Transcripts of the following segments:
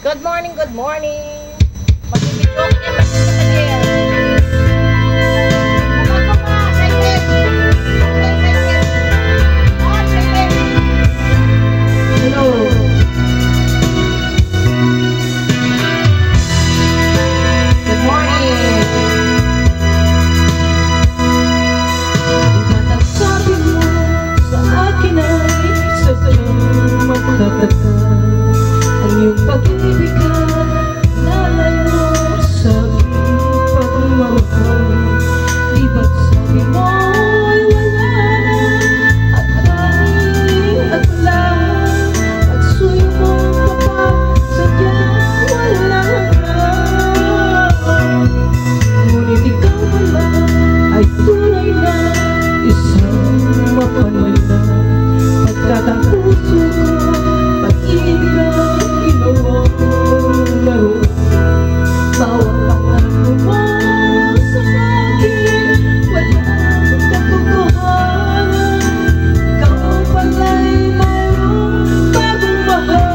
Good morning, good morning. Magbibidyo ako niya magkakapagyan. Hello. Good morning. Sabi mo sa akin ay sadyang magtapat ka. Ang iyong pag-ibig ka lalayo sa aking pagmamahal. Di ba't sabi mo ay wala na at tanging at lang pagsuyo mo pa sadyang wala na. Ngunit ikaw pala ay tunay na isang mapalala. Pagkat ang puso ko pag-ibig ang ginawang laro. Bawat pangako mo sa akin walang katotohanan. Ikaw pala'y mayroong bagong mahal.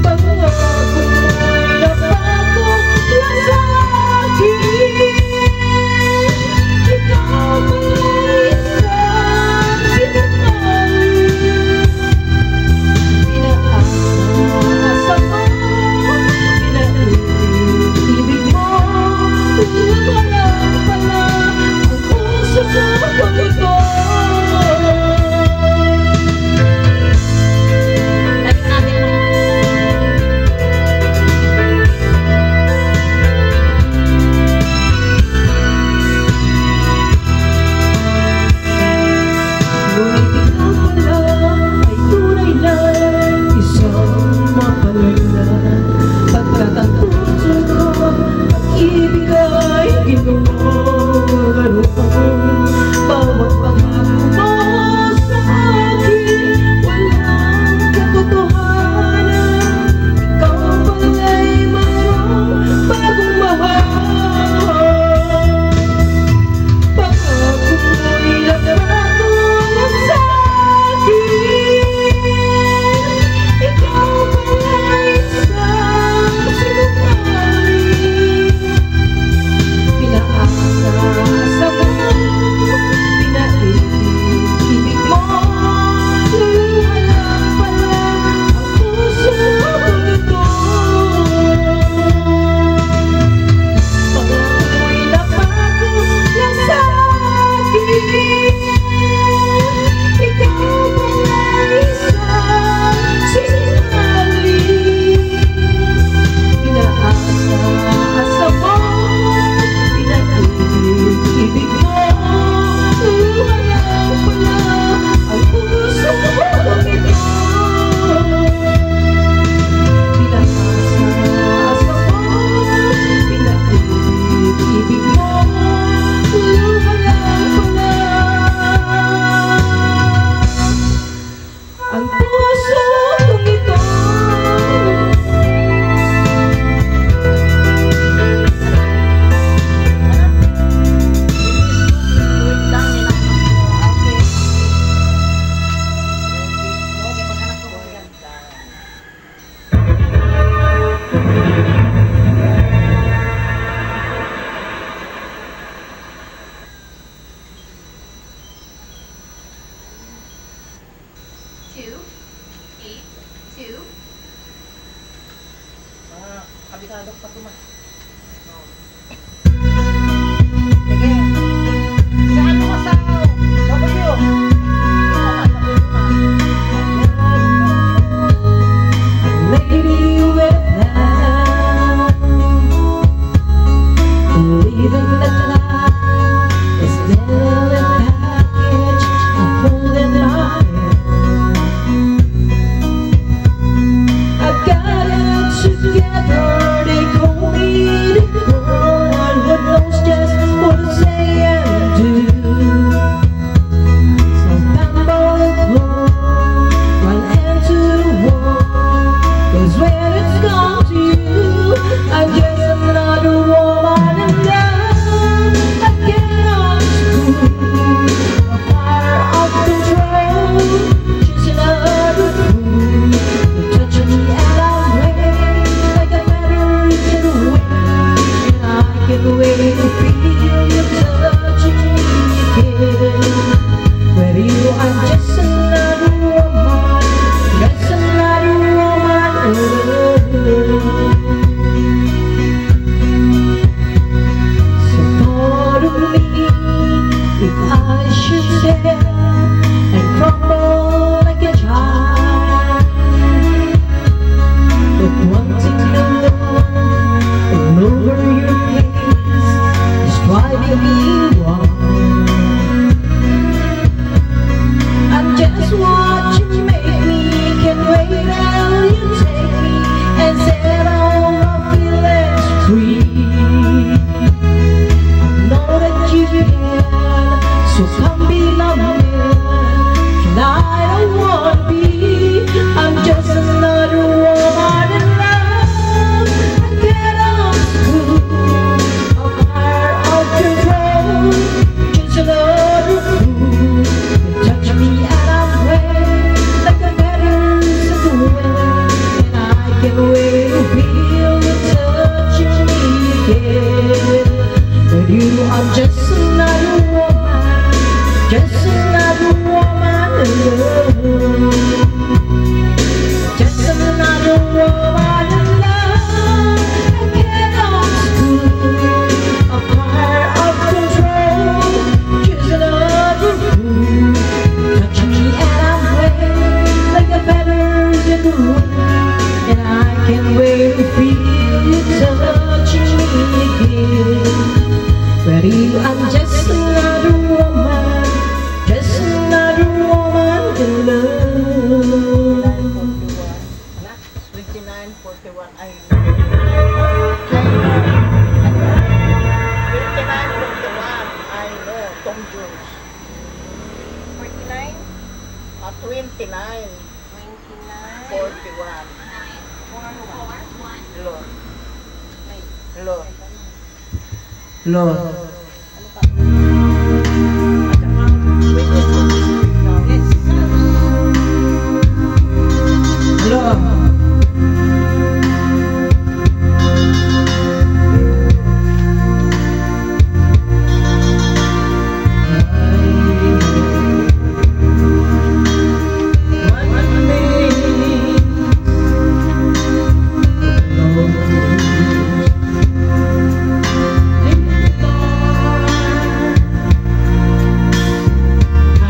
Pangako mo'y napako lang sa akin. Ikaw pala'y isang sinungaling. Pinaasa mo, pinaibig mo, wala pala ang puso sa pagkito. Ngunit ikaw pala ay tunay na isang mapalala. Pagkat ang puso ko pag-ibig ay ginawang laro. Bawat pangako mo sa akin walang katotohanan. Ikaw pala'y mayroong bagong mahal. Pangako mo'y napako lang sa akin. Ikaw pala'y isang sinungaling. Pinaasa mo, pinaibig mo, wala pala ang puso kong ito. Pangako mo'y napako lang sa akin. Ikaw pala'y isang sinungaling. Pinaasa mo, pinaibig mo, wala pala ang puso kong ito. Pinaasa mo, pinaibig mo, wala pala ang puso kong ito. Kabisado pa tumas. Sige. Saan mo masaw? W. Maybe we're now leaving the time is still a package I'm holding my hand. I got it together, they call me love. Just another woman in love. I cannot school a fire of control. Just another fool. Touch me and I'm wet like the feathers in the wind. And I can't wait to feel you touching me again. But you, I'm just another woman, just another woman in love. 2941 ay 2941 ay no, Tom Jones. 49, 29 29, 41 Lo. Lo. Lo. Lo. I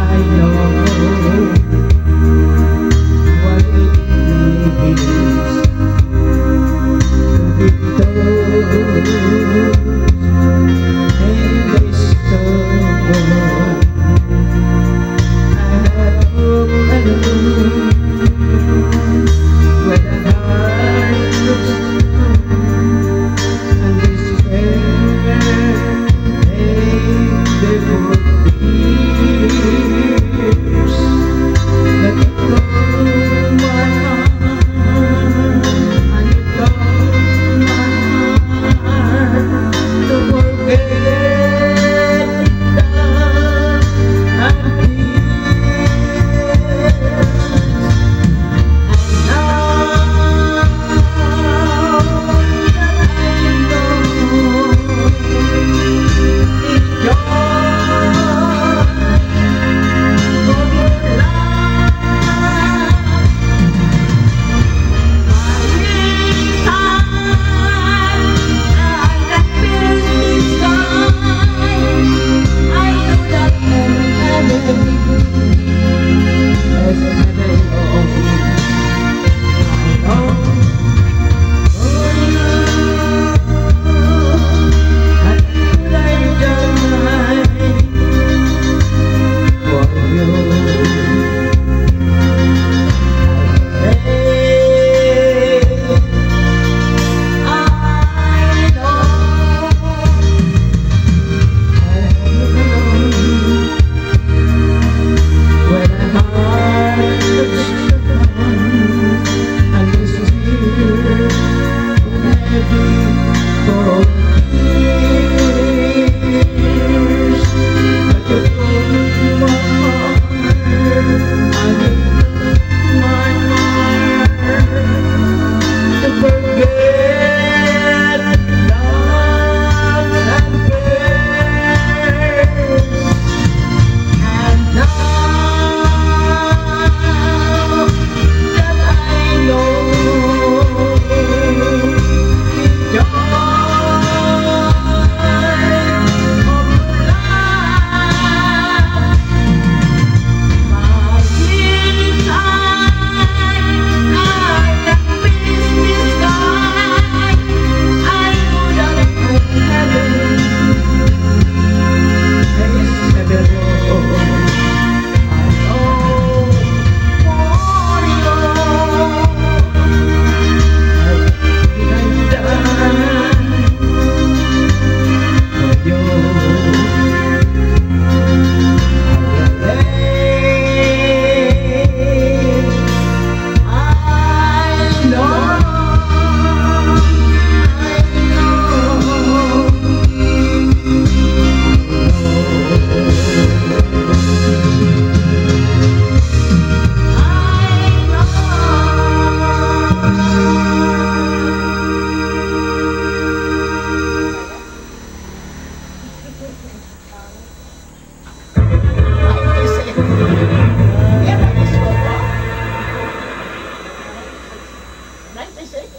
is it?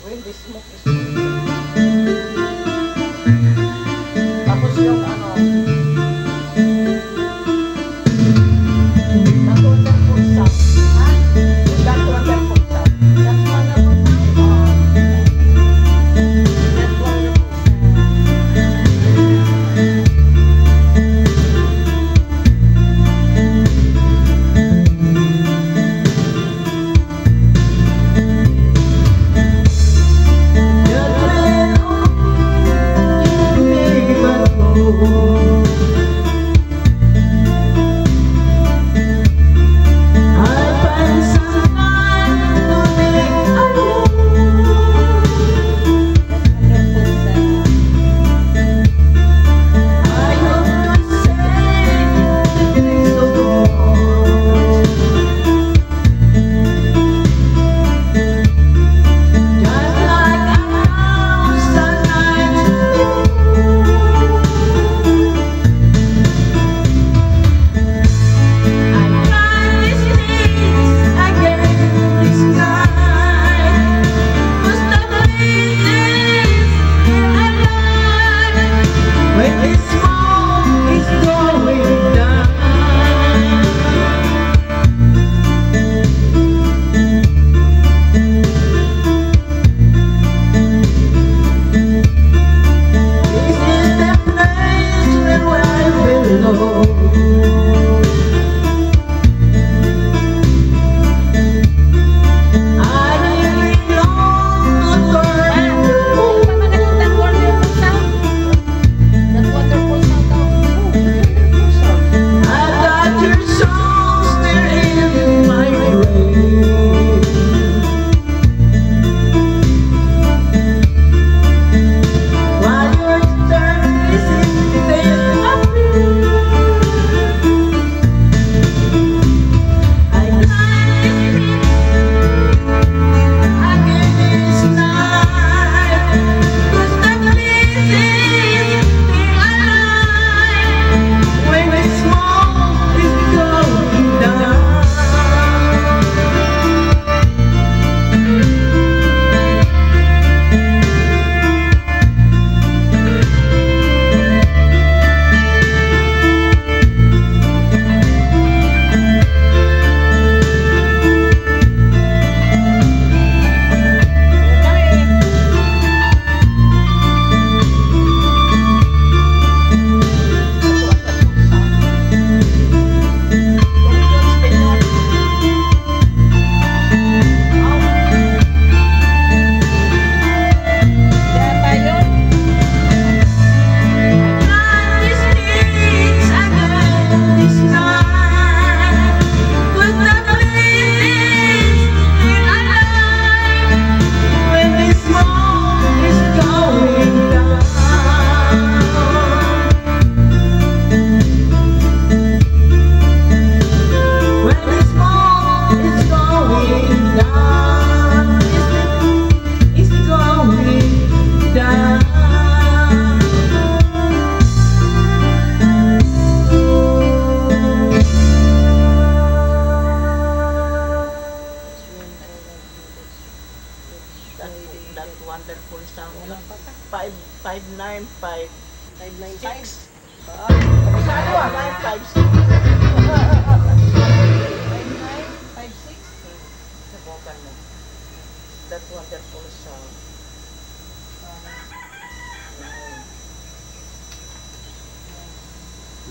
When the smoke is tapos yung ano, that wonderful sound. Ha? That wonderful sound. That wonderful sound. That wonderful wonderful sound. Walang pata. 595. 595. Masyado ah. 556. 5956. Subukan mo. That wonderful sound.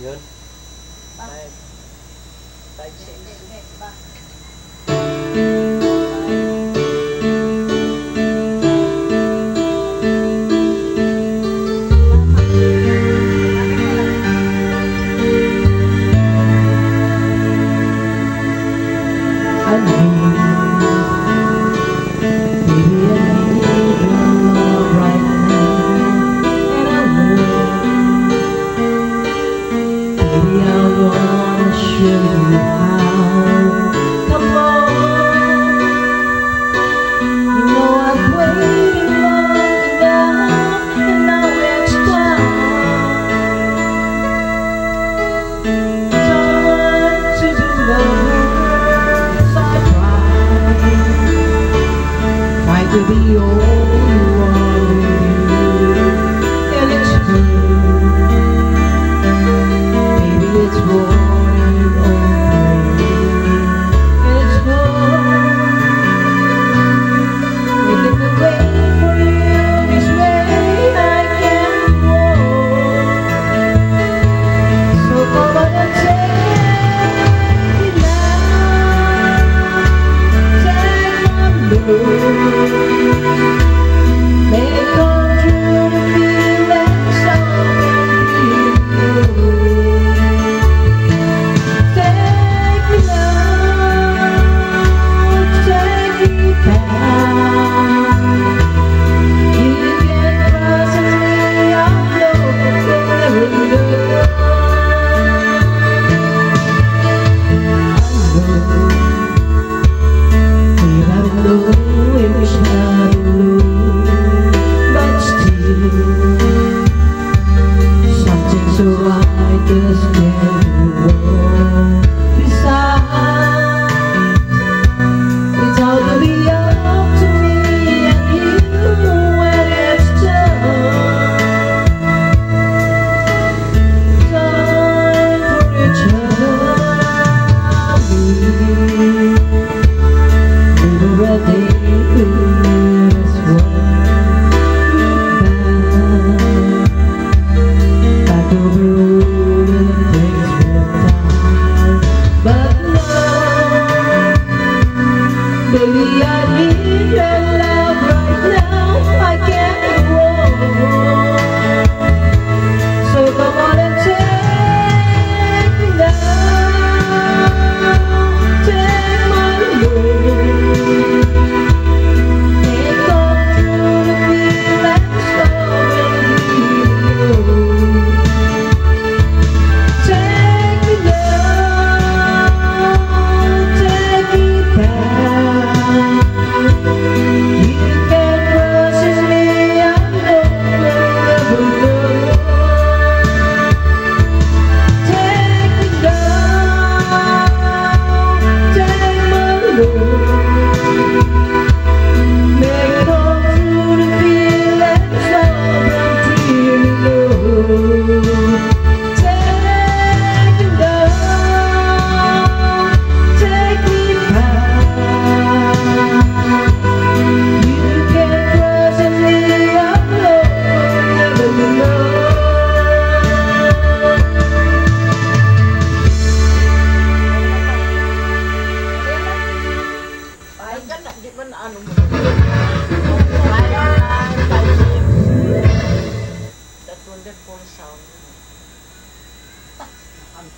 Yun. 556.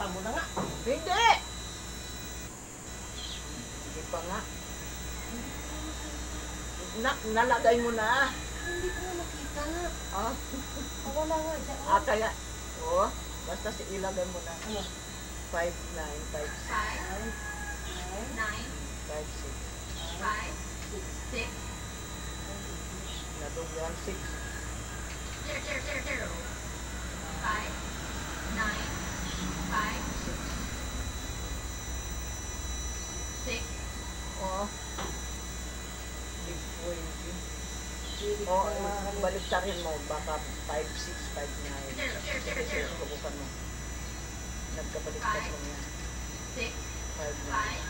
Kita mo na nga. Hindi! Hindi pa nga. Nalagay mo na. Hindi ko na makita. Ah, Wala nga dyan. kaya, oh, basta ilagay mo na. 5, 9, 5, 6, 5, 9, 5, 6. 5, 6, 6. Nadugyan 6. 0, 0, 0, 0. 5, 9, 5, 6. Oh. Big 20. Oh, baliktarin mo. Baka 5, 6, 5, 9. Kasi subukan mo. Nagkabaliktad mo yan. 6, 5, 9.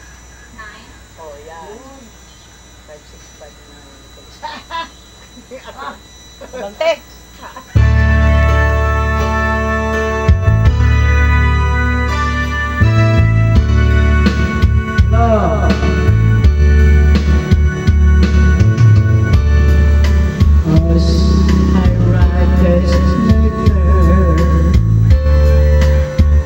5, 9. Oh, yan. 5, 6, 5, 9. Bante. Love. As I write this letter,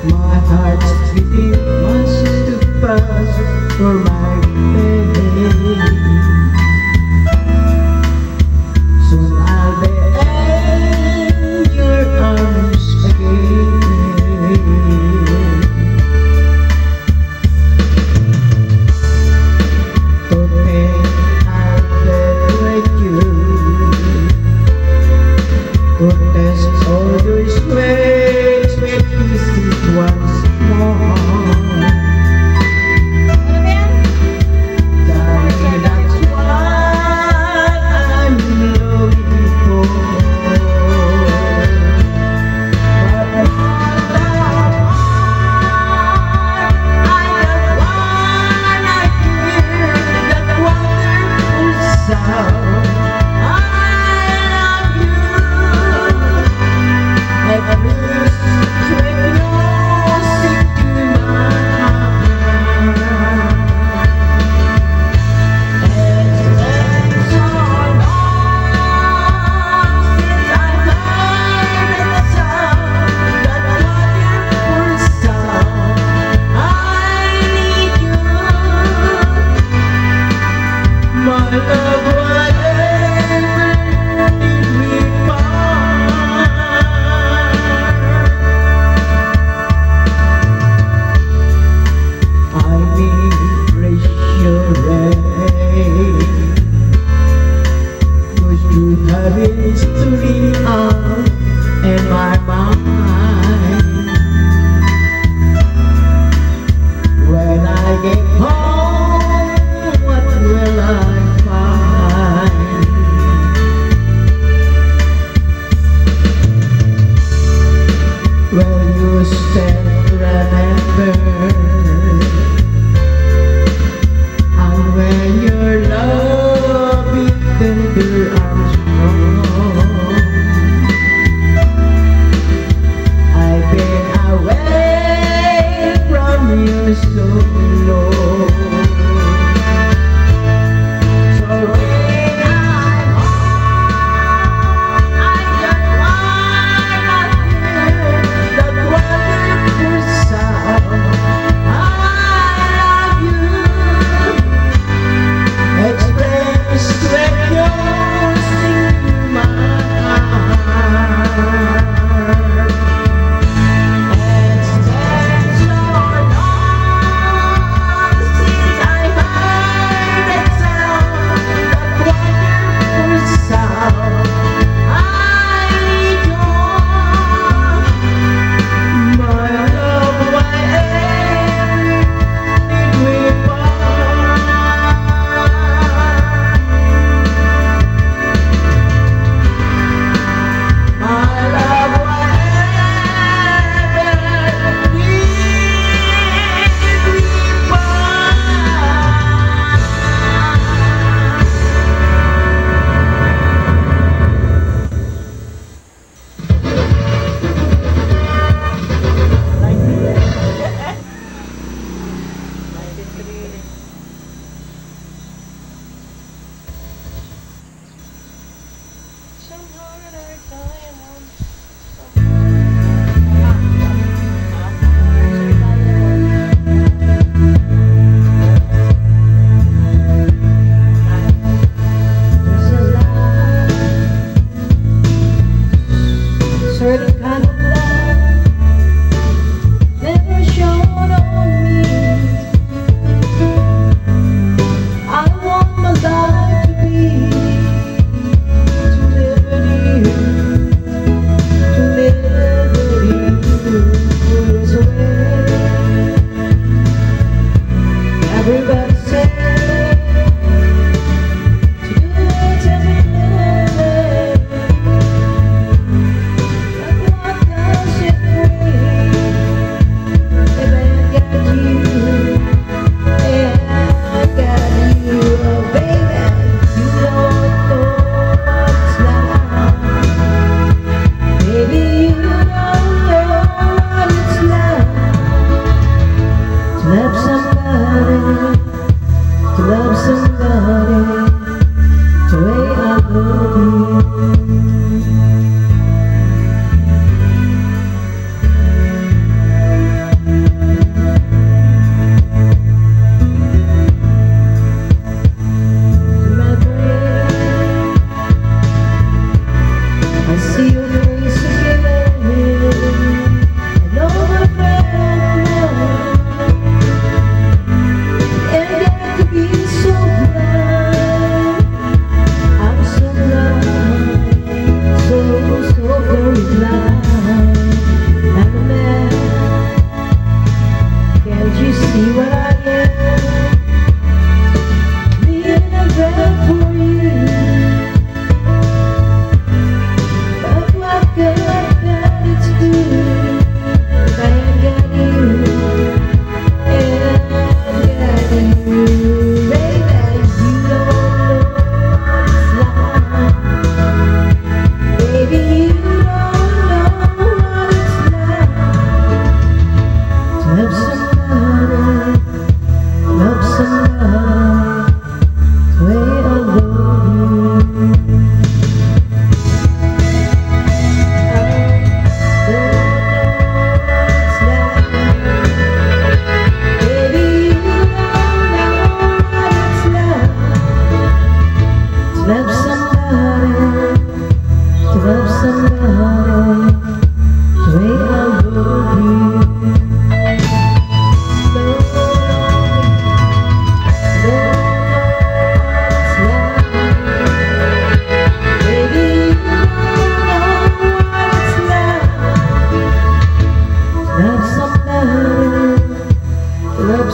my heart's beating much too fast for my pain. Soon I'll be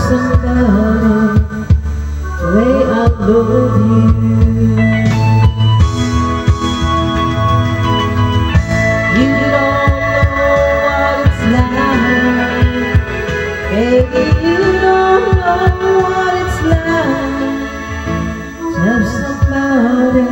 somebody the way I love you. You don't know what it's like, baby, you don't know what it's like to have somebody.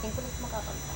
Tingin ko lang makakanta.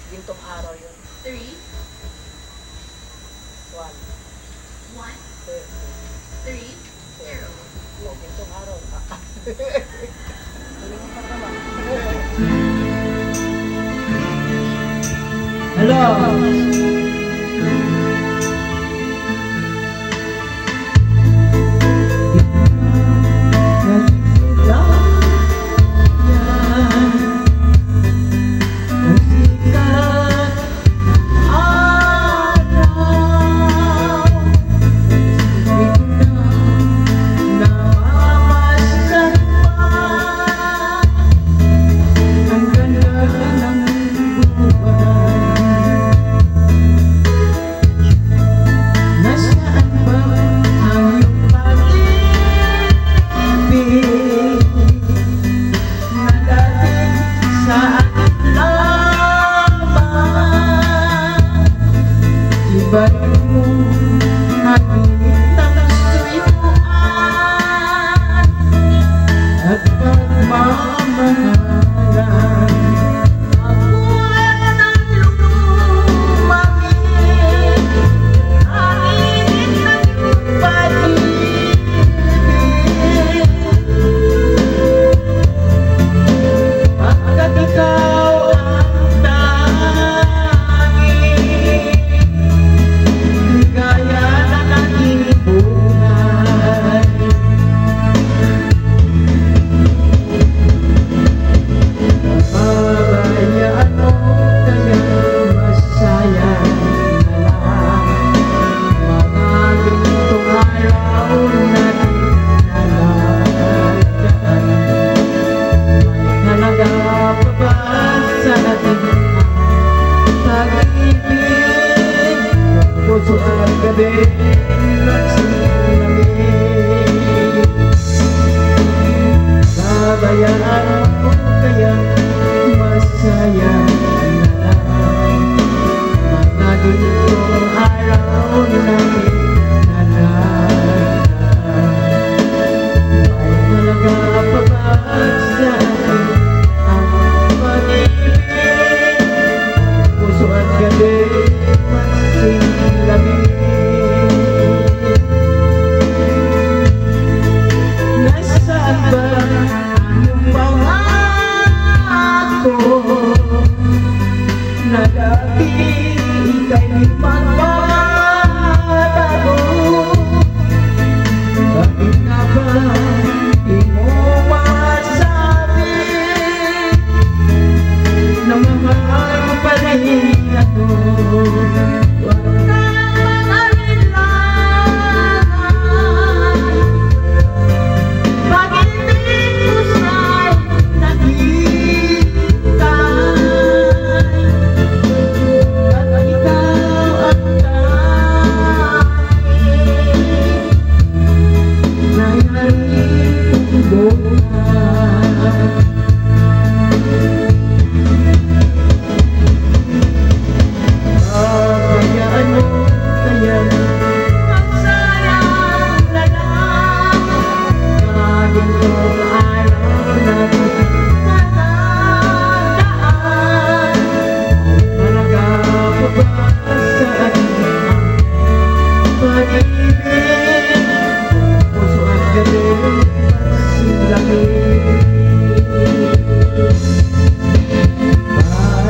Gintong araw yun. 3, 1. 1, 3, 0. Oh, gintong araw. Galing pa naman. Hello. mamahalan. Ako ay lumamig, hangin ng iyong pag-ibig. Pagkat ikaw ang tanging gaya ng aking buhay. Pabayaan mo kaya masaya na lang mga ganitong araw natin nalagdaan. May halaga pa ba sa ating pag-ibig? Puso at gabi nagsilamig. Pabayaan mo kaya masaya na lang mga ganitong araw natin nalagdaan. May halaga pa ba sa atin ang pag-ibig? Puso at gabi magsilamig. Nasaan ba ang iyong pangako na dati ika'y magbabago? Bakit nga ba di mo masabi na mahal mo pa rin ako? Huwag ka mag-alilangan, pag-ibig ko sa'y naghihintay. At ikaw ang tanging nangyaring buhay. Pabayaan mo kaya masayang na lang mga ganitong araw natin nalagdaan. Halaga pa ba sa ating pag-ibig? Puso at gabi magsilamig.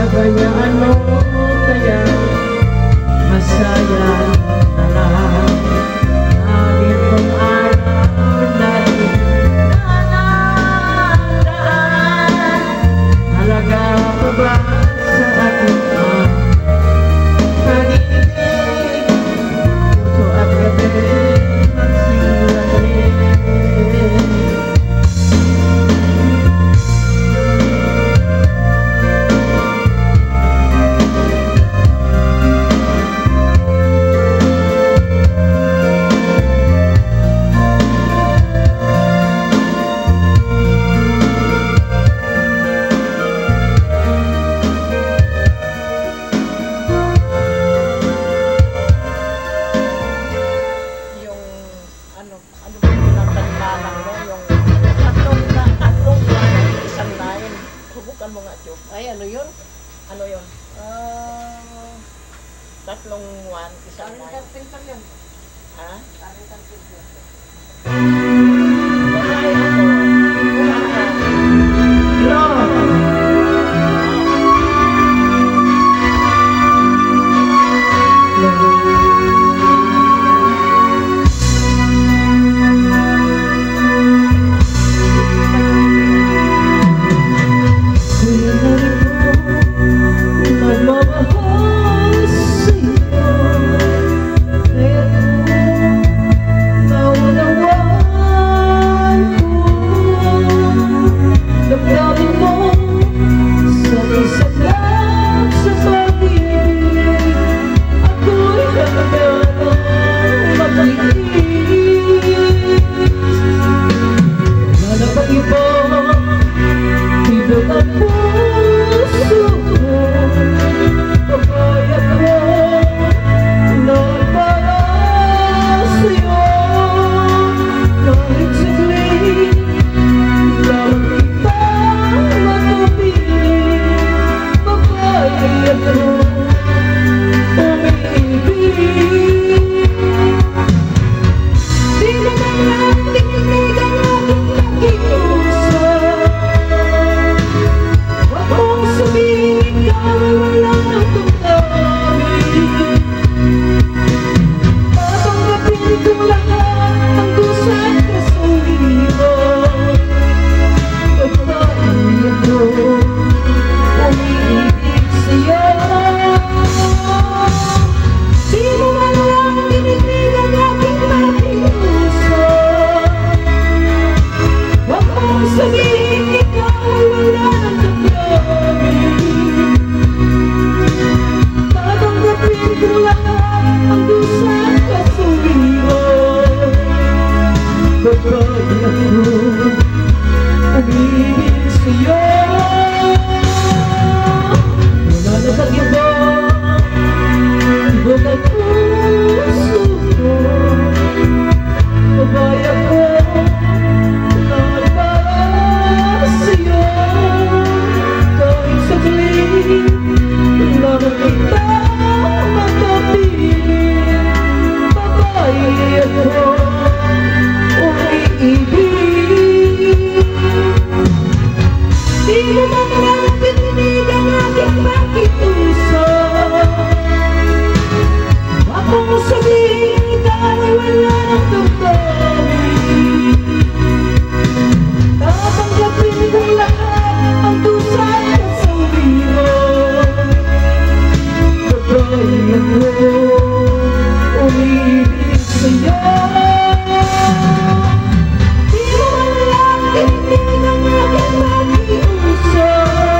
Pabayaan mo kaya masaya na lang mga ganitong araw natin nalagdaan. Halaga pa ba sa ating pag-ibig? Puso at gabi magsilamig. Yung ano ba pinatandaan mo? Yung tatlong line, isang line. Subukan mo nga, Chok. Ay, ano yun? Ano yun? Tatlong one, isang Taring line. carpenter yun. Ha? Taring carpenter. Kulay ako. Nagmamahal sa'yo, pero nawala Di mo man lang pininig ang aking pakiusap. Ako mo sabihin dahil wala ng damdamin. Tatanggapin kong lahat ang dusa at sabi mo. Gagawin ako umibig sa'yo. Di mo man lang pininig ang aking pakiusap.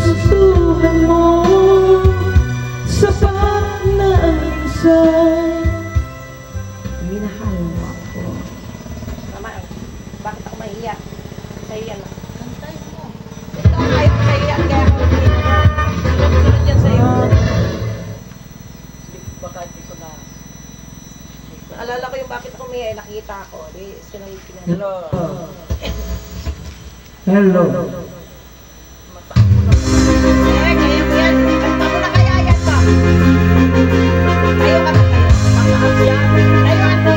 kagustuhan mo, sapat na ang isang minahal mo ako. Mama, bakit ako mahiya? Sa'yo yan. Kantay mo. Ito, ayaw ko sa'yo yan. Kaya ako sunod yan sa'yo. Baka hindi ko na. Naalala ko yung bakit ako may nakita ako. Di, sinunod ko na. Hello. Hello. Kaya mo yan. Kanta mo na kaya yan ba? Ayaw ka na kayo. Makaas yan. Ayaw ano.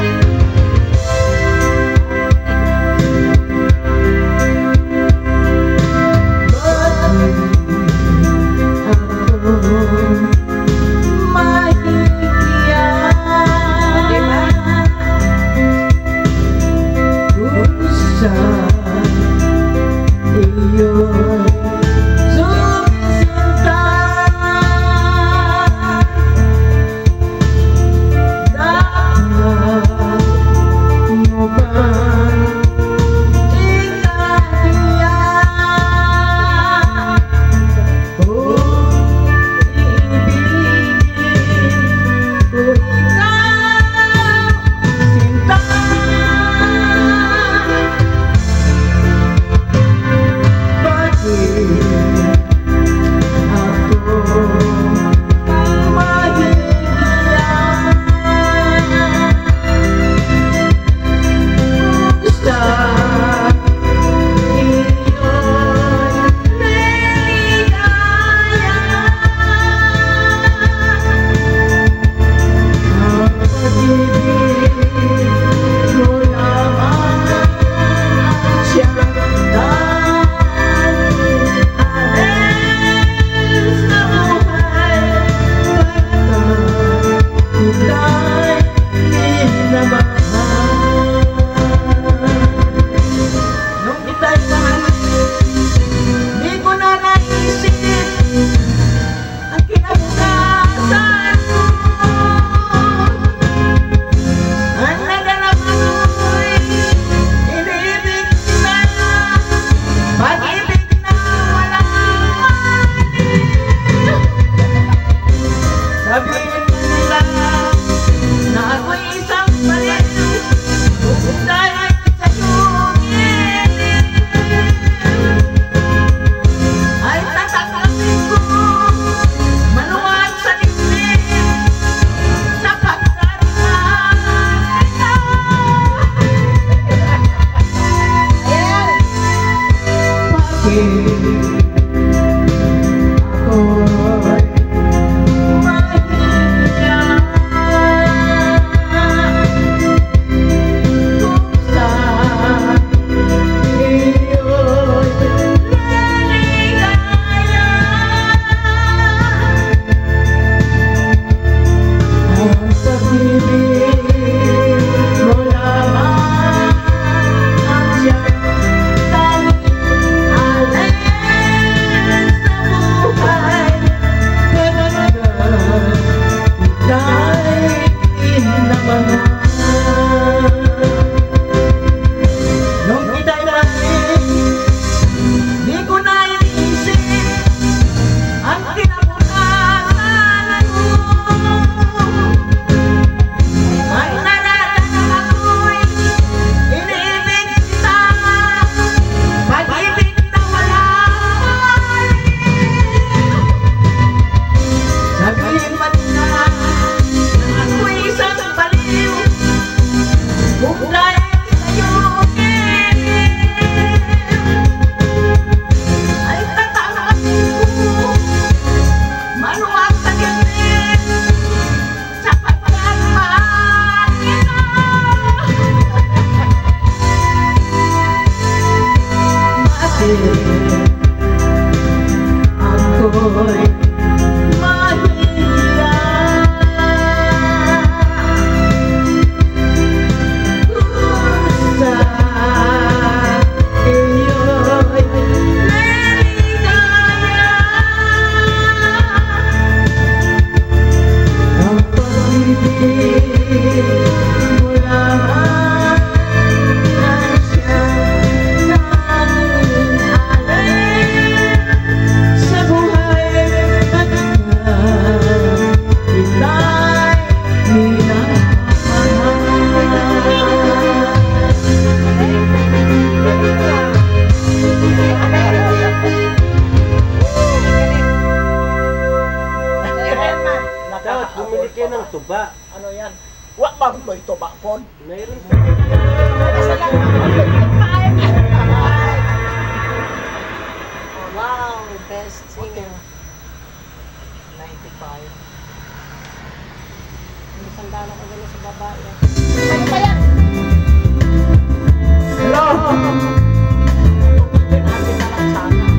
pang mo ito bakpon. Mayroon. Basta lang. Ay, wow, best singer. 95. Isang dano ko gano'n sa babae. Ano ba yan? Hello! Tugtugin natin na lang sana.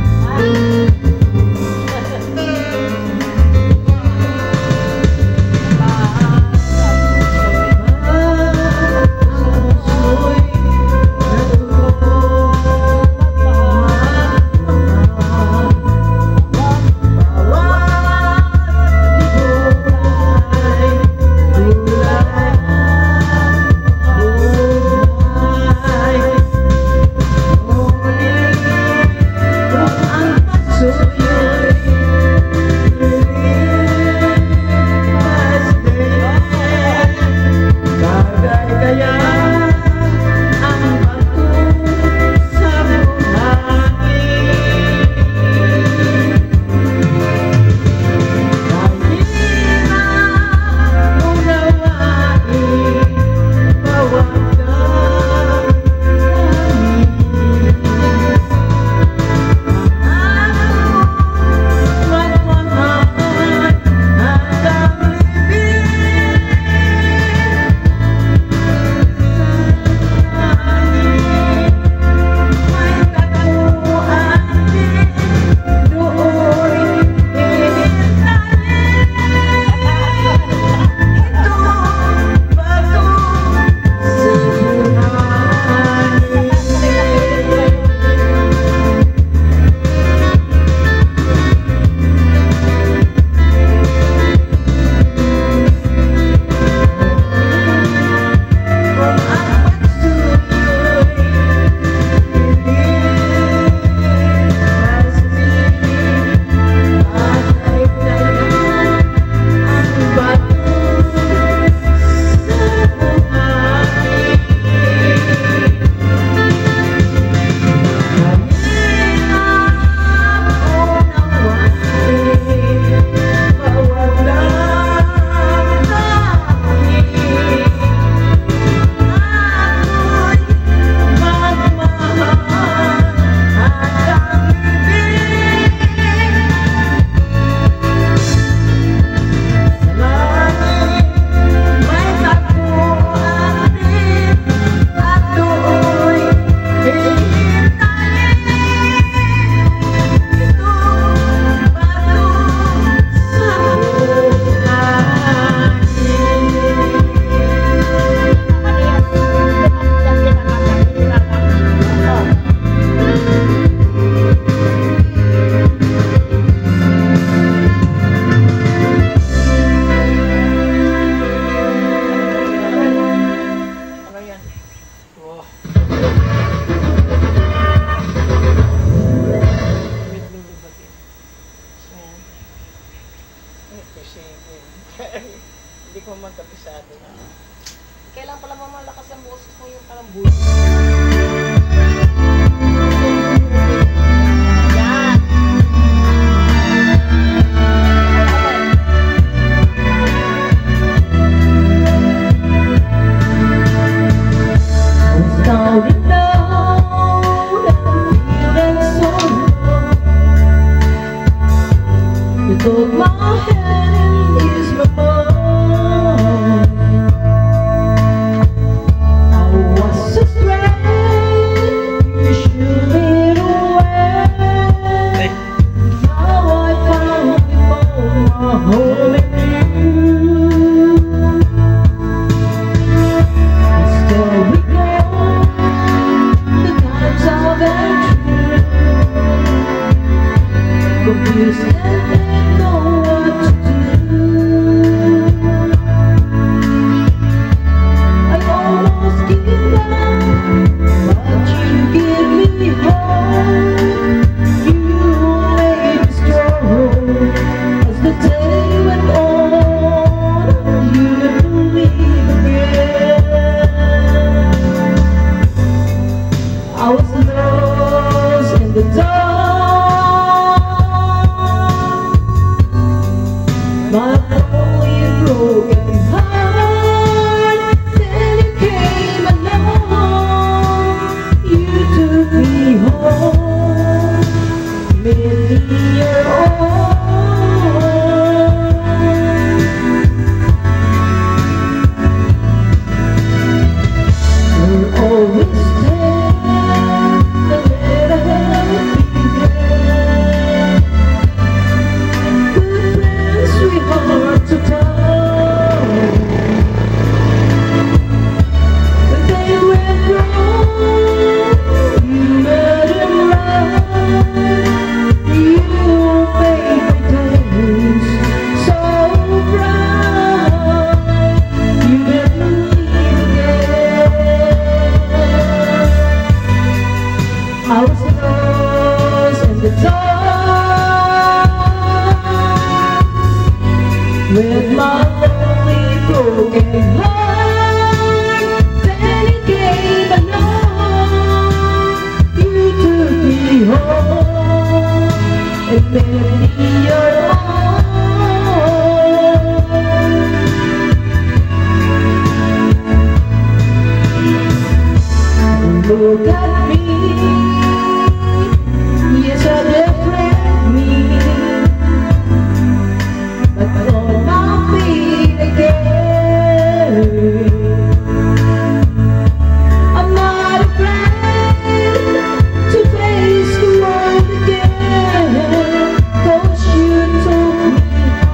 Hindi ko man kabisado na. Kailan pala mamalakas ang boses mo yung parang buhay? Yan. Took my hand and eased my mind. I was so strange, you shooed me away. Now I finally found my home in you. And still we go, the times I've been true, confused and I was lost in the dark. I was lost in the dark with my lonely broken heart. Then it came along, you took me home and made me your own. Look at me, yes, a different me, but on my feet again. I'm not afraid to face the world again, 'cause you taught me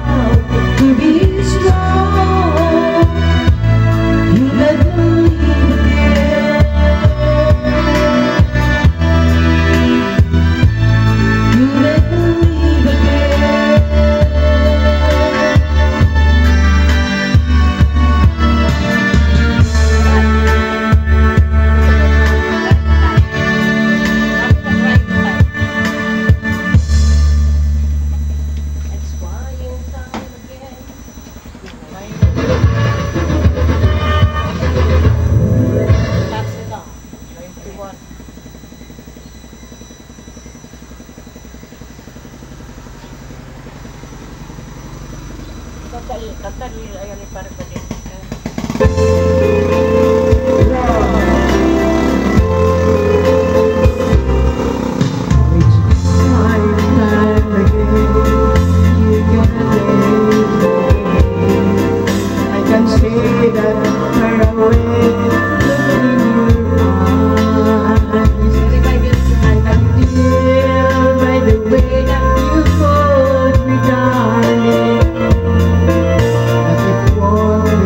how to be strong. You let me live again. You let me live again. It's flying time again. That's it all. 91. Tatali ayan ni para pa din. I can see that far away in your eyes. I can feel by the way that you hold me, darling, that it won't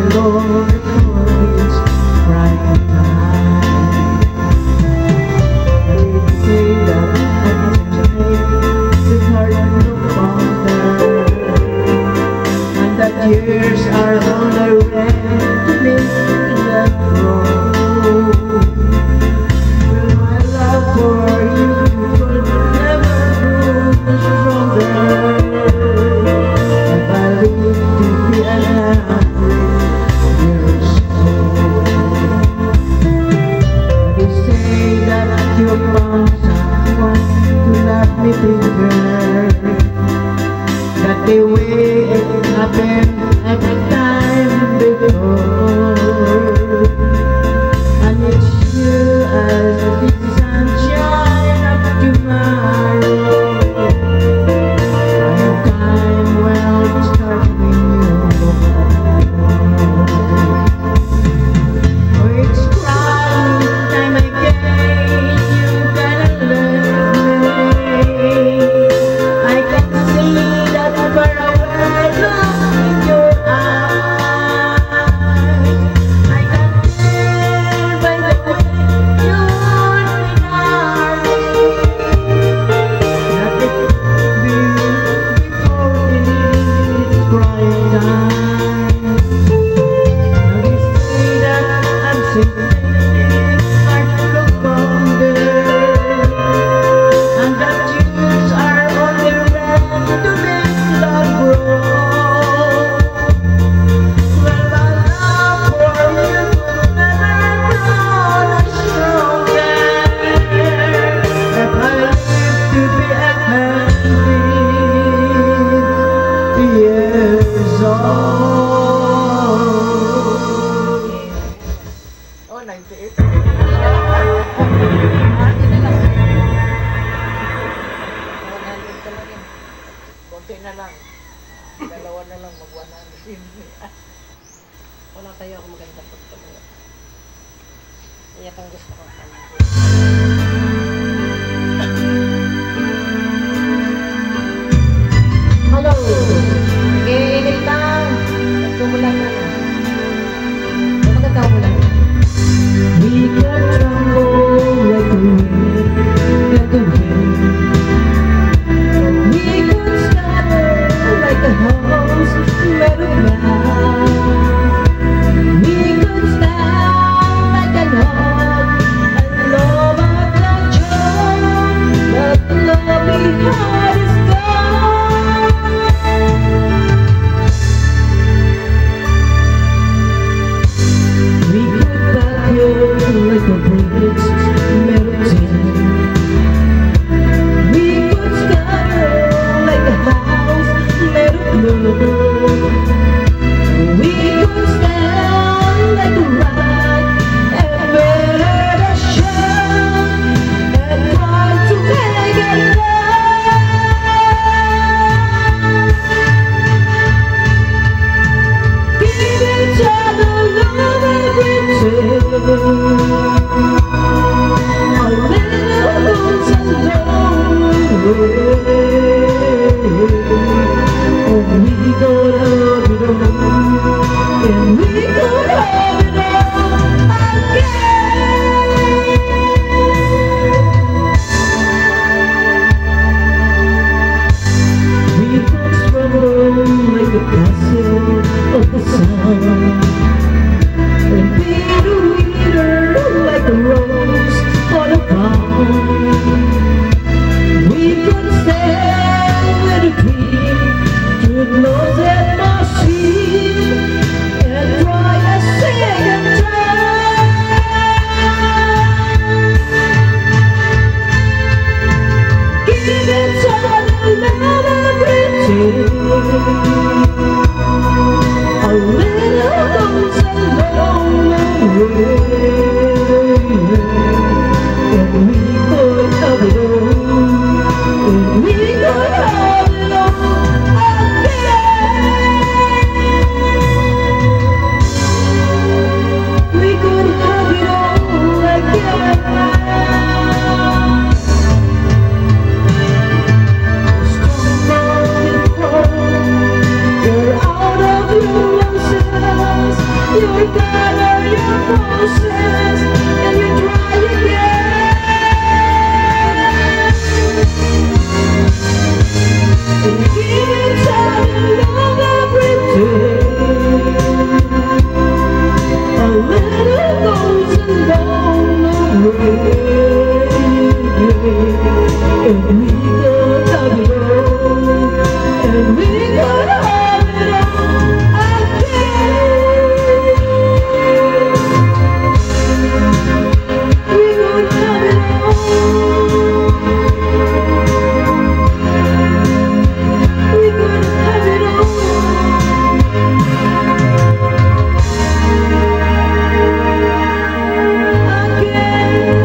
and we gonna have it all, and we gonna have it all again. We gonna have it all. We gonna have it all. Again.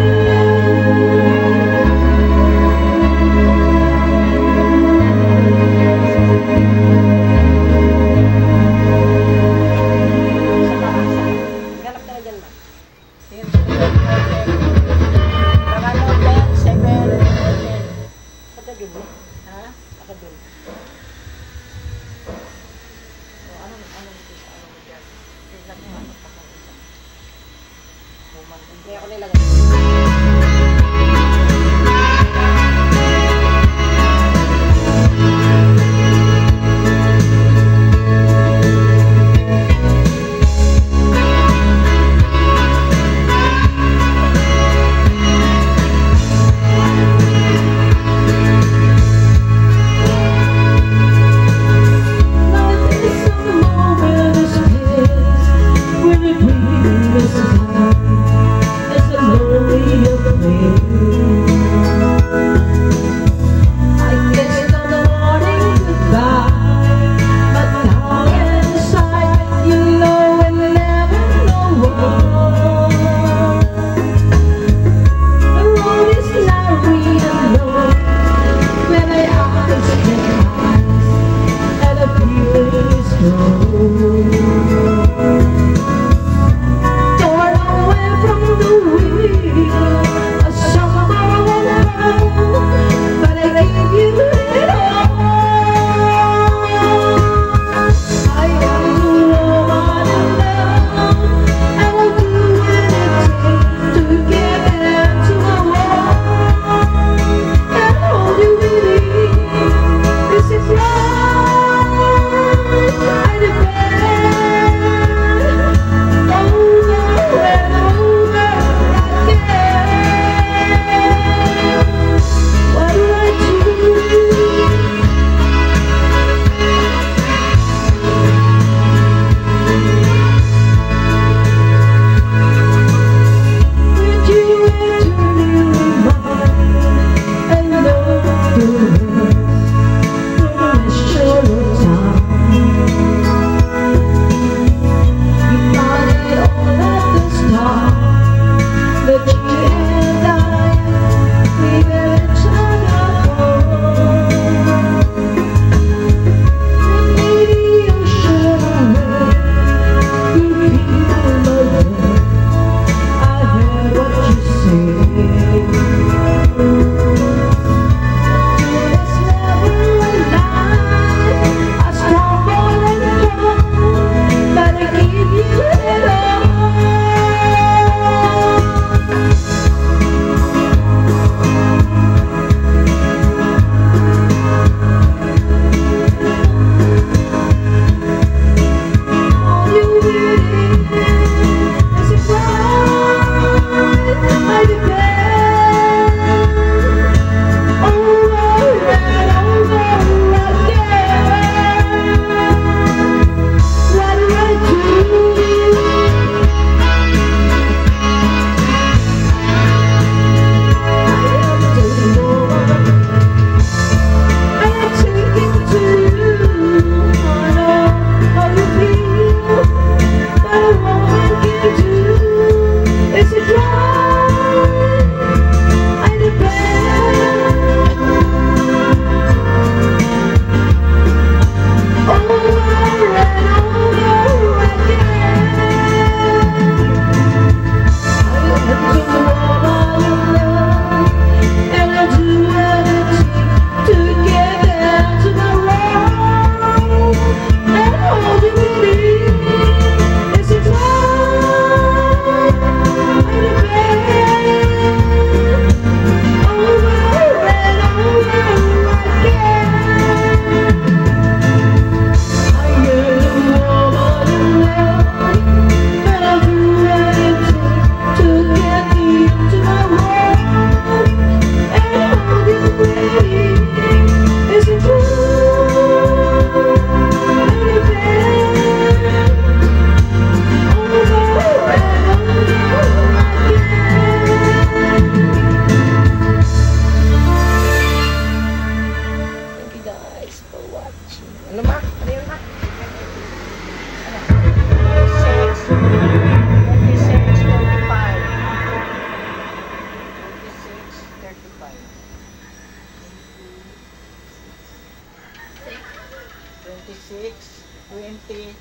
26.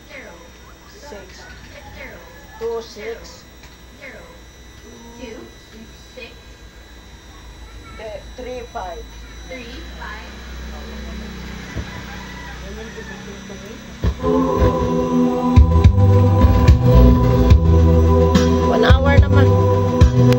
35. Three, five.